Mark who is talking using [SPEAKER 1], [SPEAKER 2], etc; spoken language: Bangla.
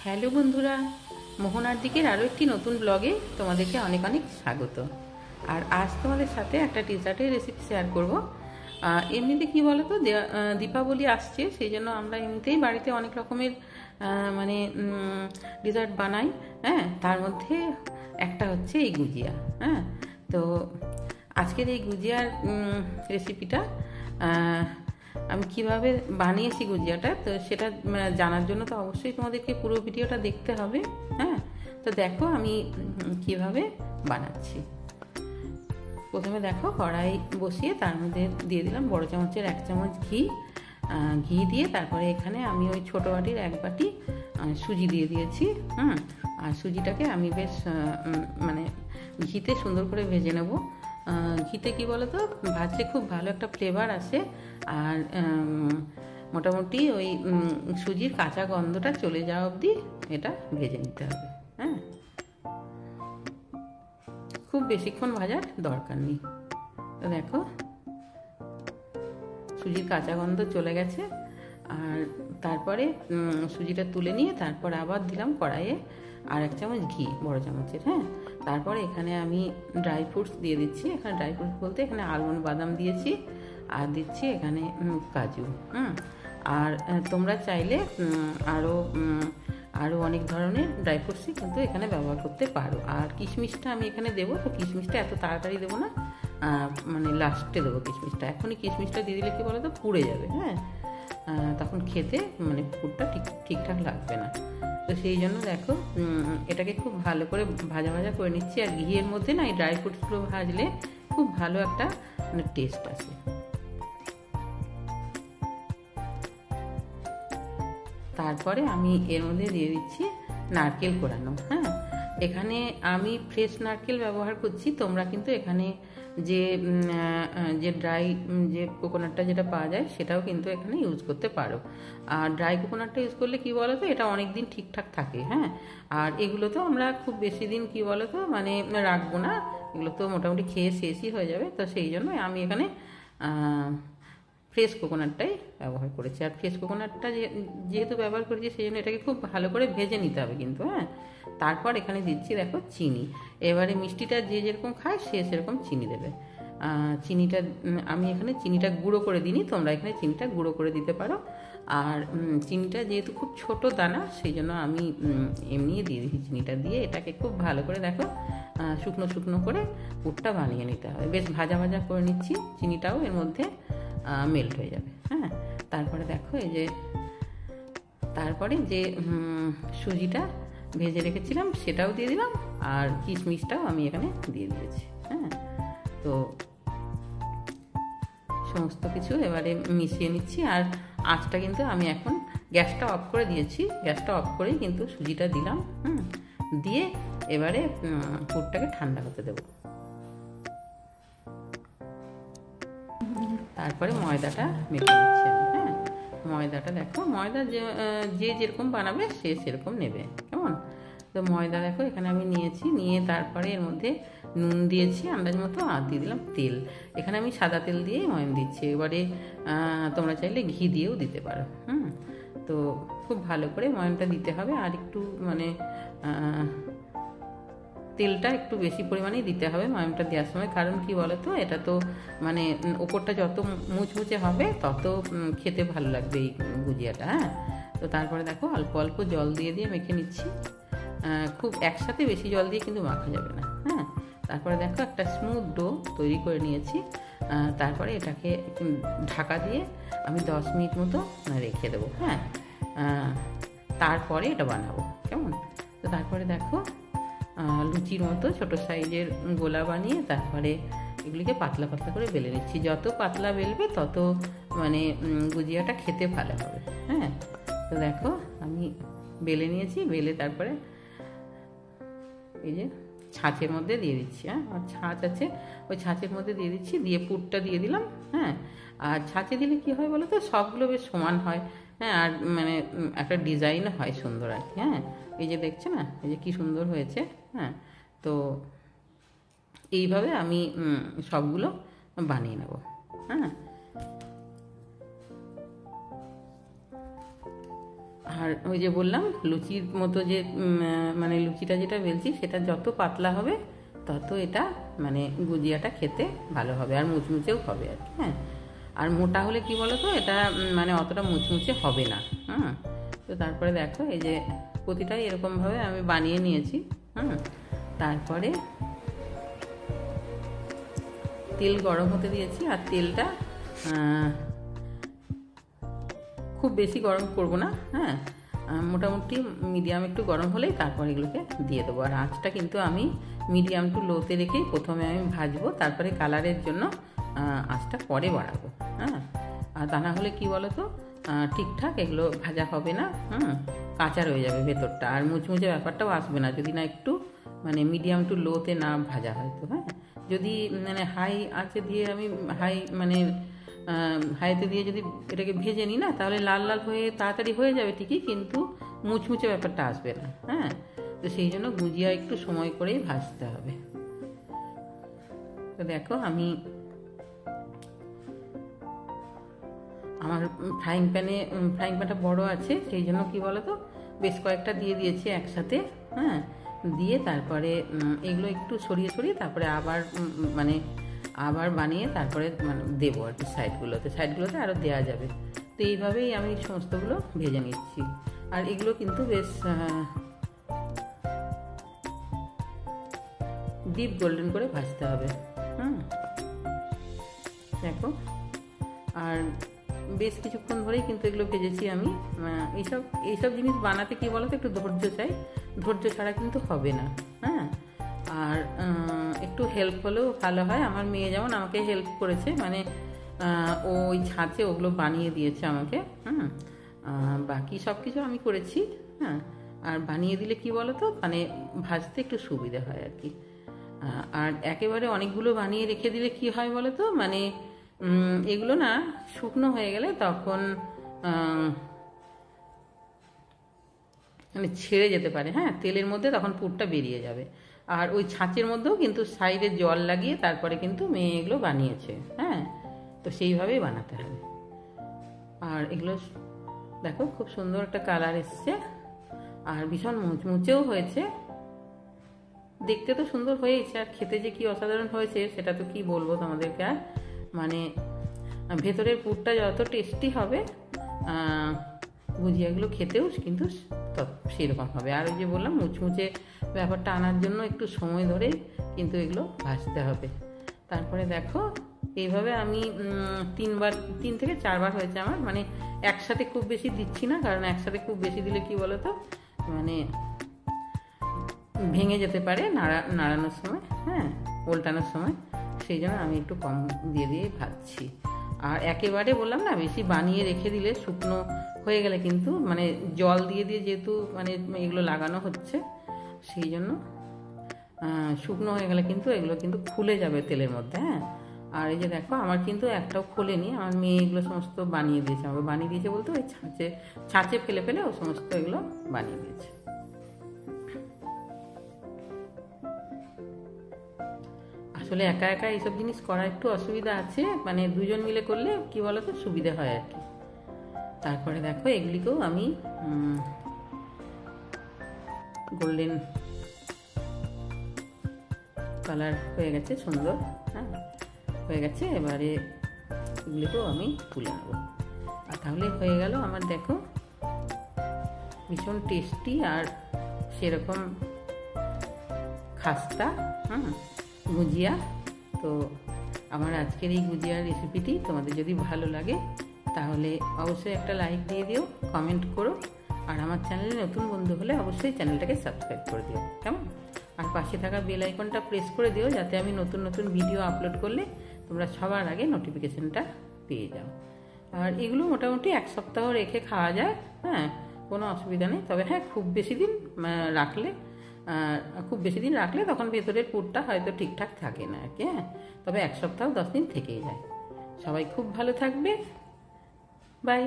[SPEAKER 1] হ্যালো বন্ধুরা, মোহনার দিকের আরও একটি নতুন ব্লগে তোমাদেরকে অনেক অনেক স্বাগত। আর আজ তোমাদের সাথে একটা ডেজার্টের রেসিপি শেয়ার করব। এমনিতে কি বলো তো, দীপাবলি আসছে, সেই জন্য আমরা এমনিতেই বাড়িতে অনেক রকমের মানে ডেজার্ট বানাই। হ্যাঁ, তার মধ্যে একটা হচ্ছে এই গুজিয়া। হ্যাঁ, তো আজকের এই গুজিয়ার রেসিপিটা আমি কিভাবে বানিয়েছি গুজিয়াটা, তো সেটা জানার জন্য তো অবশ্যই তোমাদেরকে পুরো ভিডিওটা দেখতে হবে। হ্যাঁ, তো দেখো আমি কিভাবে বানাচ্ছি। প্রথমে দেখো, কড়াই বসিয়ে তার মধ্যে দিয়ে দিলাম বড় চামচের 1 চামচ ঘি দিয়ে তারপরে এখানে আমি ওই ছোটো বাটির 1 বাটি সুজি দিয়ে দিয়েছি। আর সুজিটাকে আমি বেশ মানে ঘিতে সুন্দর করে ভেজে নেব। ঘিতে কি বলো তো, ভাজলে খুব ভালো একটা ফ্লেভার আসে। আর মোটামুটি ওই সুজির কাঁচা গন্ধটা চলে যাওয়া অবধি এটা ভেজে নিতে হবে। হ্যাঁ, খুব বেশিক্ষণ ভাজার দরকার নেই। তো দেখো, সুজির কাঁচা গন্ধ চলে গেছে। আর তারপরে সুজিটা তুলে নিয়ে তারপর আবার দিলাম কড়াইয়ে আর 1 চামচ ঘি, বড় চামচের। হ্যাঁ, তারপরে এখানে আমি ড্রাই ফ্রুটস দিয়ে দিচ্ছি। এখানে ড্রাই ফ্রুটস বলতে এখানে আলমন্ড, বাদাম দিয়েছি আর দিচ্ছি এখানে কাজু। আর তোমরা চাইলে আরও অনেক ধরনের ড্রাই ফ্রুটসই কিন্তু এখানে ব্যবহার করতে পারো। আর কিশমিশটা আমি এখানে দেবো, তো কিশমিশটা এত তাড়াতাড়ি দেবো না, মানে লাস্টে দেবো কিশমিশটা। এখনই কিশমিশটা দিয়ে দিলে কি বলো তো, পুড়ে যাবে। হ্যাঁ, তখন খেতে মানে পুরটা ঠিকঠাক লাগবে না। তো সেই জন্য দেখো, এটাকে খুব ভালো করে ভাজা ভাজা করে নিচ্ছি। আর ঘিয়ের মধ্যে না এই ড্রাই ফ্রুটসগুলো ভাজলে খুব ভালো একটা মানে টেস্ট আসে। তারপরে আমি এর মধ্যে দিয়ে দিচ্ছি নারকেল কোড়ানো। হ্যাঁ, এখানে আমি ফ্রেশ নারকেল ব্যবহার করছি। তোমরা কিন্তু এখানে যে ড্রাই যে কোকোনাটটা যেটা পাওয়া যায় সেটাও কিন্তু এখানে ইউজ করতে পারো। আর ড্রাই কোকোনাটটা ইউজ করলে কি বলো তো, এটা অনেক দিন ঠিকঠাক থাকে। হ্যাঁ, আর এগুলো তো আমরা খুব বেশি দিন কি বলো তো মানে রাখবো না, এগুলো তো মোটামুটি খেয়ে শেষই হয়ে যাবে। তো সেই জন্য আমি এখানে ফ্রেশ কোকোনাটটাই ব্যবহার করেছি। আর ফ্রেশ কোকোনাটটা যেহেতু ব্যবহার করেছি সেই জন্য এটাকে খুব ভালো করে ভেজে নিতে হবে কিন্তু। হ্যাঁ, তারপর এখানে দিচ্ছি দেখো চিনি। এবারে মিষ্টিটা যে যেরকম খায় সে সেরকম চিনি দেবে। চিনিটা আমি এখানে চিনিটা গুঁড়ো করে দিইনি, তোমরা এখানে চিনিটা গুঁড়ো করে দিতে পারো। আর চিনিটা যেহেতু খুব ছোট দানা, সেই জন্য আমি এমনি দিয়ে দিচ্ছি। চিনিটা দিয়ে এটাকে খুব ভালো করে দেখো শুকনো শুকনো করে পুরটা বানিয়ে নিতে হবে। বেশ ভাজা ভাজা করে নিচ্ছি, চিনিটাও এর মধ্যে মেল্ট হয়ে যাবে। হ্যাঁ, তারপরে দেখো তারপরে যে সুজিটা ভেজে রেখেছিলাম সেটাও দিয়ে দিলাম আর কিশমিশটাও আমি এখানে দিয়ে দিয়েছি। হ্যাঁ, তো সমস্ত কিছু এবারে মিশিয়ে নিচ্ছি। আর আঁচটা কিন্তু আমি এখন গ্যাসটা অফ করে দিয়েছি। গ্যাসটা অফ করেই কিন্তু সুজিটা দিলাম। দিয়ে এবারে পুরটাকে ঠান্ডা হতে দেবো। তারপরে ময়দাটা মেখে নিচ্ছি আমি। হ্যাঁ, ময়দাটা দেখো, ময়দা যে যেরকম বানাবে সে সেরকম নেবে, কেমন? তো ময়দা দেখো এখানে আমি নিয়ে তারপরে এর মধ্যে নুন দিয়েছি আন্দাজ মতো, আর দিয়ে দিলাম তেল। এখানে আমি সাদা তেল দিয়েই ময়ন দিচ্ছি। এবারে তোমরা চাইলে ঘি দিয়েও দিতে পারো। তো খুব ভালো করে ময়নটা দিতে হবে। আর একটু মানে তেলটা একটু বেশি পরিমাণেই দিতে হবে ময়মটা দেওয়ার সময়। কারণ কি বলো তো, এটা তো মানে ওপরটা যত মুচমুচে হবে তত খেতে ভালো লাগবে এই গুজিয়াটা। হ্যাঁ, তো তারপরে দেখো অল্প অল্প জল দিয়ে মেখে নিচ্ছি। খুব একসাথে বেশি জল দিয়ে কিন্তু মাখা যাবে না। হ্যাঁ, তারপরে দেখো একটা স্মুথ ডো তৈরি করে নিয়েছি। তারপরে এটাকে ঢাকা দিয়ে আমি 10 মিনিট মতো রেখে দেবো। হ্যাঁ, তারপরে এটা বানাবো, কেমন? তো তারপরে দেখো লুচির মতো ছোট সাইজের গোলা বানিয়ে তারপরে এগুলিকে পাতলা পাতলা করে বেলে নিচ্ছি। যত পাতলা বেলবে তত মানে গুজিয়াটা খেতে ভালো হবে। হ্যাঁ, তো দেখো আমি বেলে নিয়েছি। বেলে তারপরে এই যে ছাঁচের মধ্যে দিয়ে দিচ্ছি। হ্যাঁ, আর ছাঁচ আছে, ওই ছাঁচের মধ্যে দিয়ে দিচ্ছি। দিয়ে পুরটা দিয়ে দিলাম। হ্যাঁ, আর ছাঁচে দিলে কি হয় বলো তো, সবগুলো বেশ সমান হয়। হ্যাঁ, আর মানে একটা ডিজাইন হয় সুন্দর আর কি। হ্যাঁ, এই যে দেখছো না, এই যে কি সুন্দর হয়েছে। হ্যাঁ, তো এইভাবে আমি সবগুলো বানিয়ে নেব। হ্যাঁ, আর ওই যে বললাম লুচির মতো যে মানে লুচিটা যেটা বেলছি সেটা যত পাতলা হবে তত এটা মানে গুজিয়াটা খেতে ভালো হবে আর মুচমুচেও হবে আর কি। হ্যাঁ, আর মোটা হলে কি বলো তো এটা মানে অতটা মুচমুচে হবে না। তো তারপরে দেখো এই যে প্রতিটাই এরকমভাবে আমি বানিয়ে নিয়েছি। তারপরে তেল গরম হতে দিয়েছি, আর তেলটা খুব বেশি গরম করব না। হ্যাঁ, মোটামুটি মিডিয়াম একটু গরম হলেই তারপর এগুলোকে দিয়ে দেবো। আর আঁচটা কিন্তু আমি মিডিয়াম টু লোতে রেখেই প্রথমে আমি ভাজবো, তারপরে কালারের জন্য আঁচটা পরে বাড়াবো। হ্যাঁ, আর তা না হলে কী বলো তো ঠিকঠাক এগুলো ভাজা হবে না, কাঁচা রয়ে যাবে ভেতরটা, আর মুচমুচে ব্যাপারটাও আসবে না যদি না একটু মানে মিডিয়াম টু লোতে না ভাজা হয়। তো হ্যাঁ, যদি মানে হাই আঁচে দিয়ে আমি হাইতে দিয়ে যদি এটাকে ভেজে নিই না, তাহলে লাল লাল হয়ে তাড়াতাড়ি হয়ে যাবে ঠিকই, কিন্তু মুচমুচে ব্যাপারটা আসবে না। হ্যাঁ, তো সেই জন্য গুজিয়া একটু সময় করেই ভাজতে হবে। তো দেখো আমি আমার ফ্রাইং প্যানটা বড় আছে, সেই জন্য কি বলো তো বেশ কয়েকটা দিয়ে দিয়েছি একসাথে। হ্যাঁ, দিয়ে তারপরে এগুলো একটু সরিয়ে তারপরে আবার বানিয়ে তারপরে মানে দেবো আর কি সাইডগুলোতে আরও দেওয়া যাবে। তো এইভাবেই আমি সমস্তগুলো ভেজে নিচ্ছি। আর এগুলো কিন্তু বেশ ডিপ গোল্ডেন করে ভাজতে হবে। দেখো, আর বেশ কিছুক্ষণ ধরেই কিন্তু এগুলো ভেজেছি আমি। এইসব জিনিস বানাতে কি বলো তো একটু ধৈর্য চাই, ধৈর্য ছাড়া কিন্তু হবে না। হ্যাঁ, আর একটু হেল্প হলেও ভালো হয়। আমার মেয়ে যেমন আমাকে হেল্প করেছে, মানে ওই ছাঁচে ওগুলো বানিয়ে দিয়েছে আমাকে। বাকি সব কিছু আমি করেছি। হ্যাঁ, আর বানিয়ে দিলে কি বলো তো মানে ভাজতে একটু সুবিধা হয় আর কি। আর একেবারে অনেকগুলো বানিয়ে রেখে দিলে কি হয় বলো তো মানে এগুলো না শুকনো হয়ে গেলে তখন মানে ছেড়ে যেতে পারে। হ্যাঁ, তেলের মধ্যে তখন পুরটা বেরিয়ে যাবে। আর ওই ছাঁচের মধ্যেও কিন্তু সাইডে জল লাগিয়ে তারপরে কিন্তু মেয়ে এগুলো বানিয়েছে। হ্যাঁ, তো সেইভাবেই বানাতে হবে। আর এগুলো দেখো খুব সুন্দর একটা কালার এসছে, আর ভীষণ মুচমুচেও হয়েছে। দেখতে তো সুন্দর হয়েছে, আর খেতে যে কি অসাধারণ হয়েছে সেটা তো কি বলবো তোমাদেরকে। আর মানে ভেতরের পুরটা যত টেস্টি হবে গুজিয়াগুলো খেতেও কিন্তু সেরকম হবে। আর ওই যে বললাম মুচমুচে ব্যাপারটা আনার জন্য একটু সময় ধরে কিন্তু এগুলো ভাজতে হবে। তারপরে দেখো এইভাবে আমি 3 থেকে 4 বার হয়েছে আমার, মানে একসাথে খুব বেশি দিচ্ছি না, কারণ একসাথে খুব বেশি দিলে কি বলো তো মানে ভেঙে যেতে পারে নাড়ানোর সময়। হ্যাঁ, উল্টানোর সময়, সেই জন্য আমি একটু কম দিয়ে ভাজছি। আর একেবারে বললাম না বেশি বানিয়ে রেখে দিলে শুকনো হয়ে গেলে কিন্তু মানে জল দিয়ে যেহেতু মানে এগুলো লাগানো হচ্ছে, সেই জন্য শুকনো হয়ে গেলে কিন্তু এগুলো কিন্তু খুলে যাবে তেলের মধ্যে। হ্যাঁ, আর এই যে দেখো আমার কিন্তু একটাও খোলেনি, আমার মেয়ে এগুলো সমস্ত বানিয়ে দিয়েছে। আমাকে বানিয়ে দিয়েছে বলতে ওই ছাঁচে ফেলে ও সমস্ত এগুলো বানিয়ে দিয়েছে। আসলে একা একা এইসব জিনিস করা একটু অসুবিধা আছে, মানে দুজন মিলে করলে কি বলতো সুবিধা হয় আর কি। তারপরে দেখো এগুলিকেও আমি গোল্ডেন কালার হয়ে গেছে, সুন্দর। হ্যাঁ, হয়ে গেছে। এবারে এগুলিকেও আমি তুলে নেব। আর তাহলে হয়ে গেল আমার দেখো ভীষণ টেস্টি আর সেরকম খাস্তা গুজিয়া। তো আমার আজকের এই গুজিয়ার রেসিপিটি তোমাদের যদি ভালো লাগে তাহলে অবশ্যই একটা লাইক দিয়ে দিও, কমেন্ট করো, আর আমার চ্যানেলে নতুন বন্ধু হলে অবশ্যই চ্যানেলটাকে সাবস্ক্রাইব করে দিও, কেমন? আর পাশে থাকা বেল আইকনটা প্রেস করে দিও, যাতে আমি নতুন নতুন ভিডিও আপলোড করলে তোমরা সবার আগে নোটিফিকেশনটা পেয়ে যাও। আর এগুলো মোটামুটি 1 সপ্তাহ রেখে খাওয়া যায়। হ্যাঁ, কোনো অসুবিধা নেই। তবে হ্যাঁ, খুব বেশি দিন রাখলে তখন ভেতরের পুরটা হয়তো ঠিকঠাক থাকে না আর কি। হ্যাঁ, তবে 1 সপ্তাহ 10 দিন থেকেই যায়। সবাই খুব ভালো থাকবে। বাই।